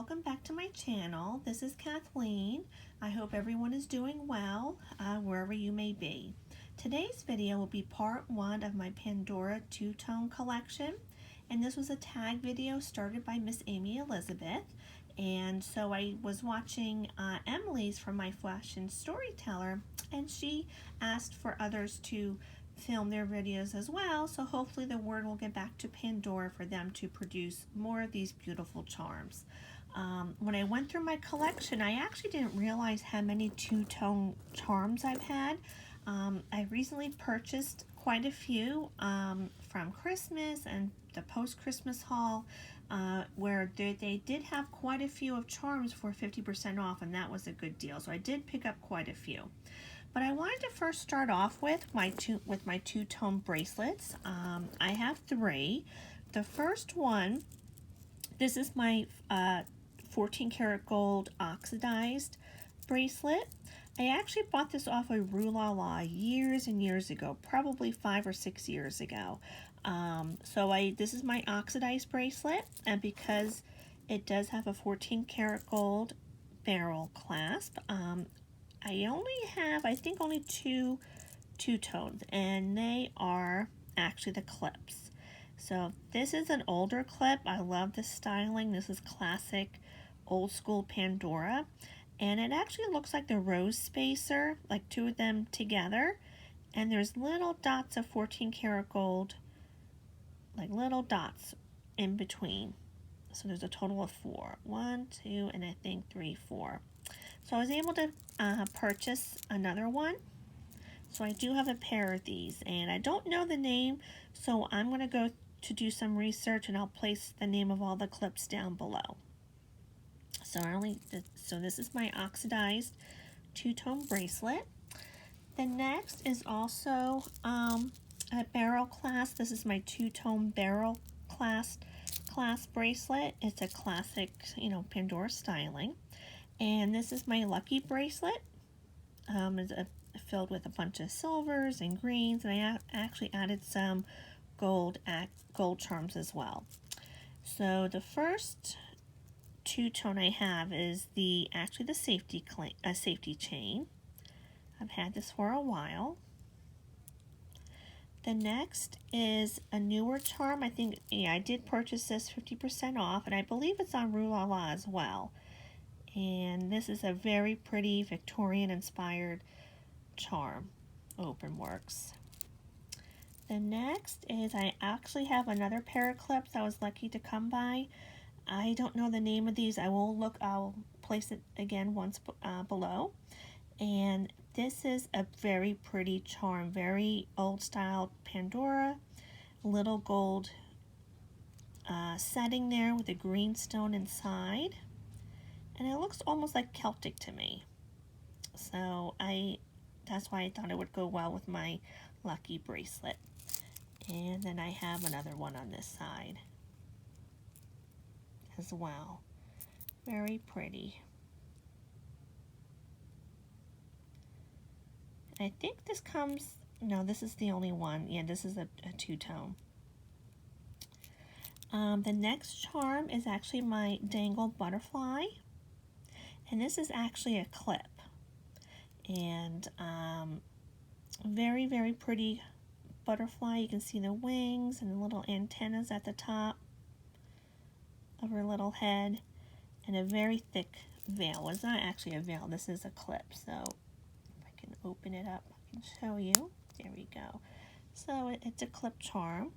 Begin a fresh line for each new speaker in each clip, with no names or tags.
welcome back to my channel. This is Kathleen. I hope everyone is doing well wherever you may be. Today's video will be part one of my Pandora two-tone collection, and this was a tag video started by Miss Amy Elizabeth. And so I was watching Emily's from My Fashion Storyteller, and she asked for others to film their videos as well, so hopefully the word will get back to Pandora for them to produce more of these beautiful charms. When I went through my collection, I actually didn't realize how many two-tone charms I've had. I recently purchased quite a few from Christmas and the post-Christmas haul, where they did have quite a few of charms for 50% off, and that was a good deal. So I did pick up quite a few. But I wanted to first start off with my two-tone bracelets. I have three. The first one, this is my 14 karat gold oxidized bracelet. I actually bought this off of Rue La La years and years ago, probably 5 or 6 years ago. This is my oxidized bracelet, and because it does have a 14 karat gold barrel clasp, I only have, I think, only two tones, and they are actually the clips. So this is an older clip. I love the styling. This is classic old school Pandora, and it actually looks like the rose spacer, like two of them together, and there's little dots of 14 karat gold, like little dots in between. So there's a total of 4. 1, 2, and I think 3, 4. So I was able to purchase another one. So I do have a pair of these, and I don't know the name, so I'm going to go to do some research, and I'll place the name of all the clips down below. So this is my oxidized two-tone bracelet. The next is also a barrel clasp. This is my two-tone barrel clasp bracelet. It's a classic, Pandora styling. And this is my lucky bracelet. It's filled with a bunch of silvers and greens, and I actually added some gold charms as well. So the first two-tone I have is actually the safety chain. I've had this for a while. The next is a newer charm. I think, I did purchase this 50% off, and I believe it's on Rue La La as well. And this is a very pretty Victorian inspired charm, open works. The next is, I actually have another pair of clips I was lucky to come by. I don't know the name of these. I'll place it again once below. And this is a very pretty charm, very old style Pandora, little gold setting there with a green stone inside. And it looks almost like Celtic to me. So that's why I thought it would go well with my lucky bracelet. And then I have another one on this side as well. Very pretty. I think this comes, no, this is the only one. Yeah, this is a two-tone. The next charm is actually my dangle butterfly. And this is actually a clip, and very, very pretty butterfly. You can see the wings and the little antennas at the top of her little head, and a very thick veil. Well, it's not actually a veil, this is a clip. So if I can open it up, I can show you. There we go. So it's a clip charm.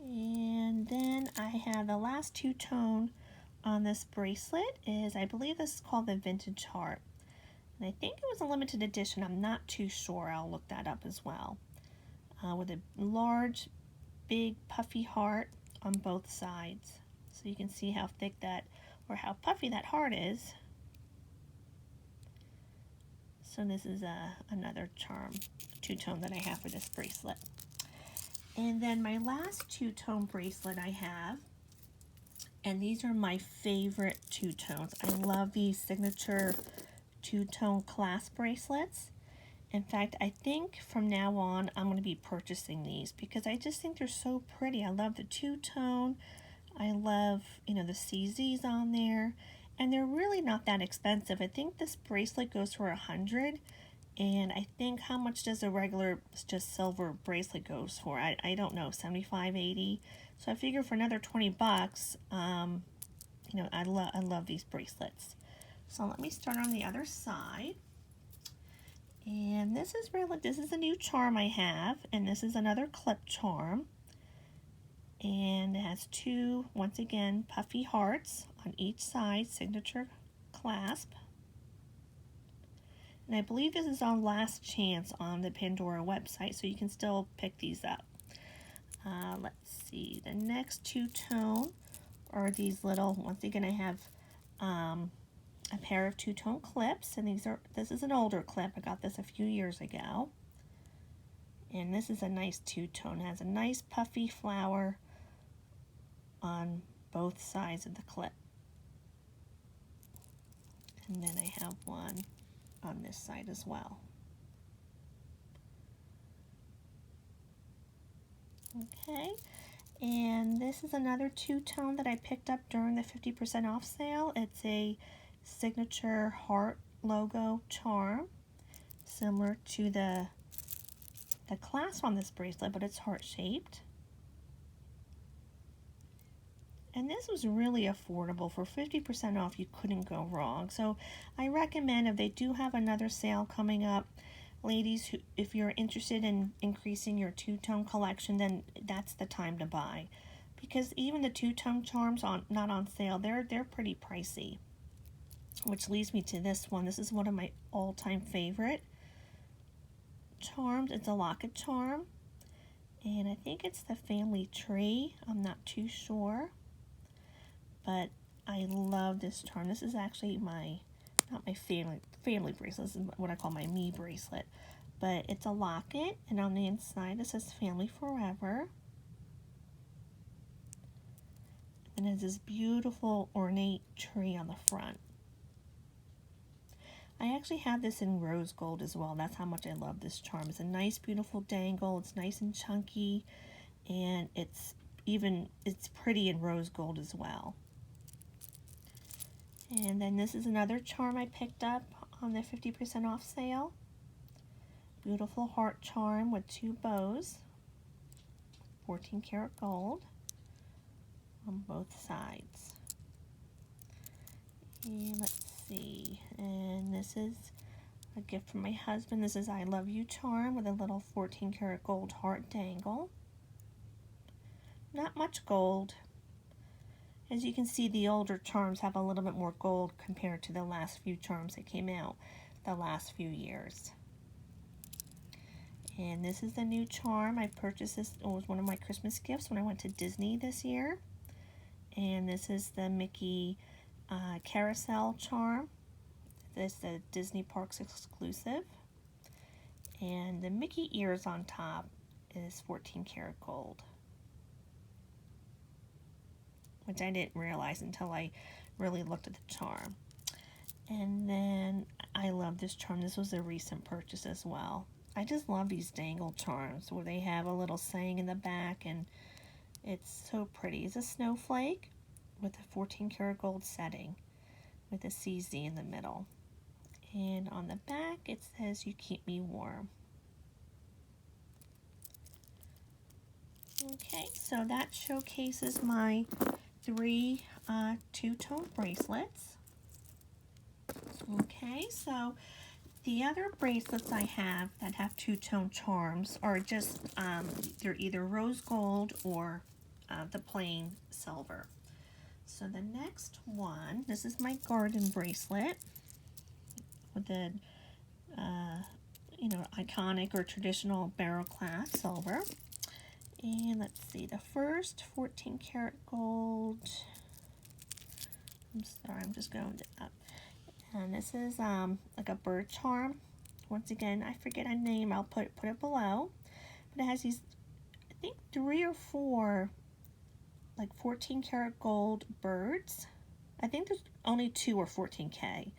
And then I have the last two-tone on this bracelet is, I believe this is called the Vintage Heart. And I think it was a limited edition. I'm not too sure. I'll look that up as well. With a large, big, puffy heart on both sides. So you can see how thick or how puffy that heart is. So this is another charm, two-tone that I have for this bracelet. And then my last two-tone bracelet I have, and these are my favorite two-tones. I love these signature two-tone clasp bracelets. In fact, I think from now on I'm going to be purchasing these because I just think they're so pretty. I love the two-tone. I love, you know, the CZs on there, and they're really not that expensive. I think this bracelet goes for $100, and I think how much does a regular just silver bracelet goes for? I don't know, 75, 80. So I figure for another 20 bucks, you know, I love these bracelets. So let me start on the other side. And this is a new charm I have, and this is another clip charm. And it has two, once again, puffy hearts on each side, signature clasp. And I believe this is on last chance on the Pandora website, so you can still pick these up. Let's see, the next two-tone are these little, once again I have a pair of two-tone clips, and this is an older clip. I got this a few years ago. And this is a nice two-tone. It has a nice puffy flower on both sides of the clip. And then I have one on this side as well. Okay, and this is another two-tone that I picked up during the 50% off sale. It's a signature heart logo charm, similar to the clasp on this bracelet, but it's heart-shaped. And this was really affordable. For 50% off, you couldn't go wrong. So I recommend, if they do have another sale coming up, ladies, if you're interested in increasing your two-tone collection, then that's the time to buy. Because even the two-tone charms not on sale, they're pretty pricey. Which leads me to this one. This is one of my all-time favorite charms. It's a locket charm. And I think it's the family tree. I'm not too sure. But I love this charm. This is actually not my family bracelet. This is what I call my me bracelet. But it's a locket, and on the inside it says Family Forever. And it has this beautiful ornate tree on the front. I actually have this in rose gold as well. That's how much I love this charm. It's a nice, beautiful dangle. It's nice and chunky, and it's pretty in rose gold as well. And then this is another charm I picked up on the 50% off sale. Beautiful heart charm with two bows, 14 karat gold on both sides. And let's see, and this is a gift from my husband. This is I Love You charm with a little 14 karat gold heart dangle. Not much gold. As you can see, the older charms have a little bit more gold compared to the last few charms that came out the last few years. And this is the new charm. I purchased this. It was one of my Christmas gifts when I went to Disney this year. And this is the Mickey carousel charm. This is the Disney Parks exclusive. And the Mickey ears on top is 14 karat gold, which I didn't realize until I really looked at the charm. And then I love this charm. This was a recent purchase as well. I just love these dangle charms where they have a little saying in the back, and it's so pretty. It's a snowflake with a 14 karat gold setting with a CZ in the middle. And on the back it says, "You keep me warm." Okay, so that showcases my three two-tone bracelets. Okay, so the other bracelets I have that have two-tone charms are just, they're either rose gold or the plain silver. So the next one, this is my garden bracelet with the, you know, iconic or traditional barrel clasp silver. And let's see, the first 14 karat gold, I'm sorry, I'm just going up. And this is like a bird charm. Once again, I forget a name, I'll put it below. But it has these, I think 3 or 4 like 14 karat gold birds. I think there's only 2 or 14K.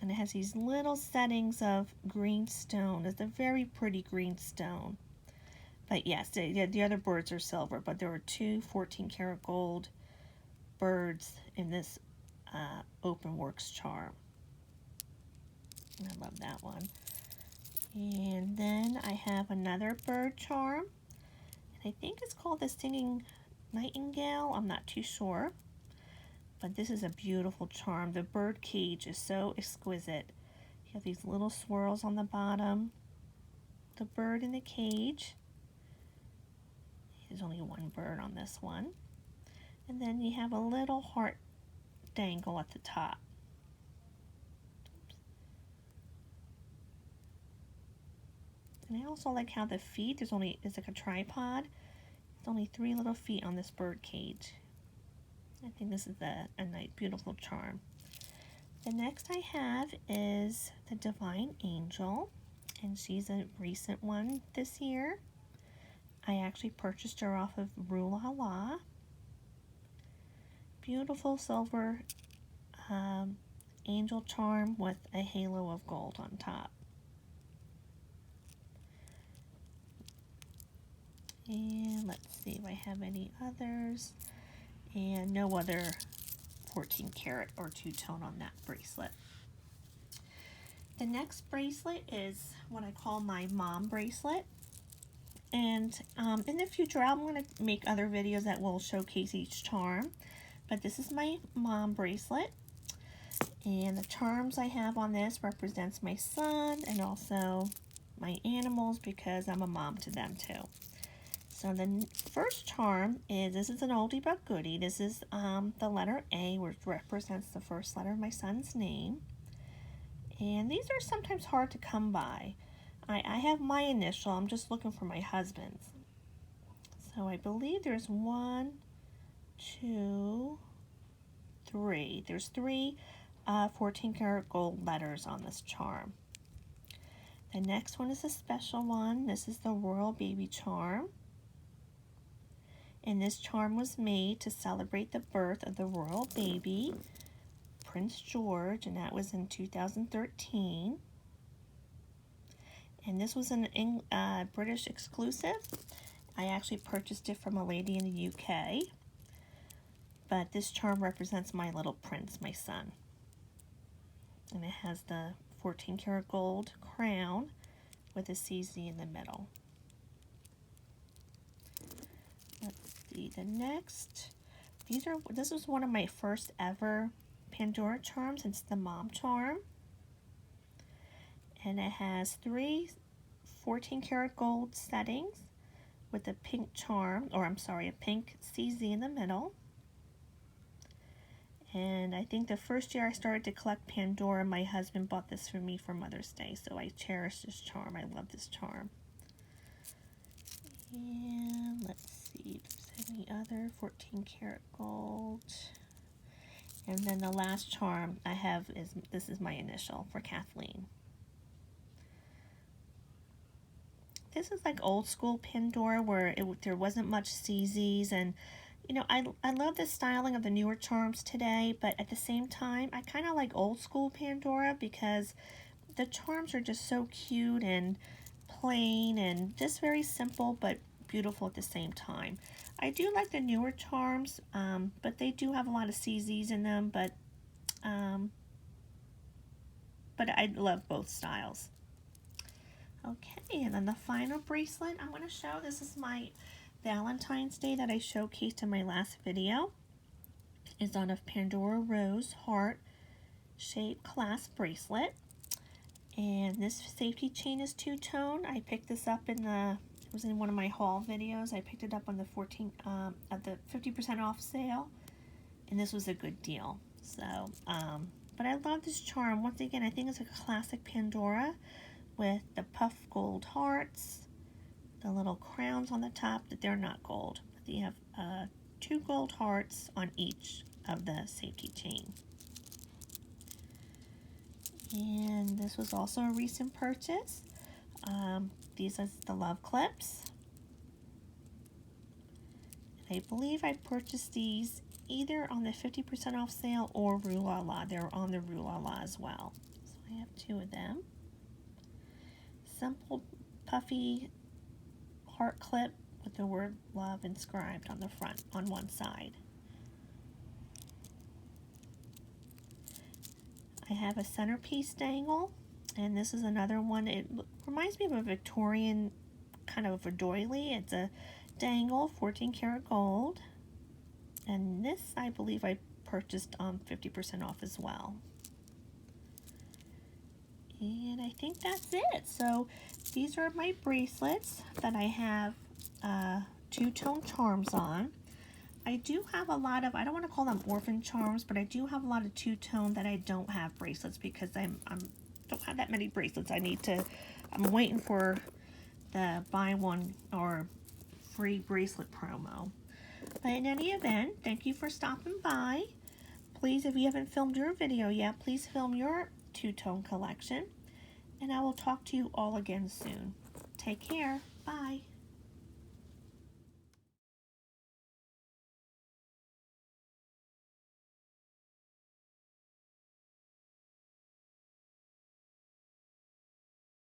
And it has these little settings of green stone. It's a very pretty green stone. But yes, the other birds are silver, but there were two 14 karat gold birds in this open works charm. I love that one. And then I have another bird charm, and I think it's called the Singing Nightingale. I'm not too sure, but this is a beautiful charm. The bird cage is so exquisite. You have these little swirls on the bottom, the bird in the cage. There's only one bird on this one. And then you have a little heart dangle at the top. And I also like how the feet, it's like a tripod. There's only 3 little feet on this bird cage. I think this is a nice, beautiful charm. The next I have is the Divine Angel, and she's a recent one this year. I actually purchased her off of Rue La La. Beautiful silver angel charm with a halo of gold on top. And let's see if I have any others. And no other 14 karat or two-tone on that bracelet. The next bracelet is what I call my mom bracelet. And in the future, I'm going to make other videos that will showcase each charm. But this is my mom bracelet. And the charms I have on this represents my son and also my animals, because I'm a mom to them too. So the first charm is, this is an oldie but goodie. This is the letter A, which represents the first letter of my son's name. And these are sometimes hard to come by. I have my initial, I'm just looking for my husband's. So I believe there's 1, 2, 3. There's 3 14 karat gold letters on this charm. The next one is a special one. This is the Royal Baby charm. And this charm was made to celebrate the birth of the royal baby, Prince George, and that was in 2013. And this was an British exclusive. I actually purchased it from a lady in the UK. But this charm represents my little prince, my son. And it has the 14 karat gold crown with a CZ in the middle. Let's see, the next. This was one of my first ever Pandora charms. It's the mom charm. And it has 3 14 karat gold settings with a pink charm, or I'm sorry, a pink CZ in the middle. And I think the first year I started to collect Pandora, my husband bought this for me for Mother's Day, so I cherish this charm. I love this charm. And let's see if there's any other 14 karat gold. And then the last charm I have is, this is my initial for Kathleen. This is like old school Pandora where there wasn't much CZs, and you know, I love the styling of the newer charms today, but at the same time, I kind of like old school Pandora because the charms are just so cute and plain and just very simple but beautiful at the same time. I do like the newer charms, but they do have a lot of CZs in them, but I love both styles. Okay, and then the final bracelet I'm going to show, this is my Valentine's Day that I showcased in my last video. Is on a Pandora Rose heart shaped clasp bracelet. And this safety chain is two-tone. I picked this up it was in one of my haul videos. I picked it up on the 50% off sale. And this was a good deal. So, but I love this charm. Once again, I think it's a classic Pandora with the puff gold hearts, the little crowns on the top, that they're not gold. You have 2 gold hearts on each of the safety chain. And this was also a recent purchase. These are the love clips. And I believe I purchased these either on the 50% off sale or Rue La La. They're on the Rue La La as well. So I have 2 of them. Simple, puffy heart clip with the word love inscribed on the front on one side. I have a centerpiece dangle, and this is another one. It reminds me of a Victorian kind of a doily. It's a dangle, 14 karat gold, and this I believe I purchased 50% off as well. And I think that's it. So these are my bracelets that I have two-tone charms on. I do have a lot of, I don't want to call them orphan charms, but I do have a lot of two-tone that I don't have bracelets because I don't have that many bracelets. I'm waiting for the buy one or free bracelet promo. But in any event, thank you for stopping by. Please, if you haven't filmed your video yet, please film your two-tone collection. And I will talk to you all again soon. Take care. Bye.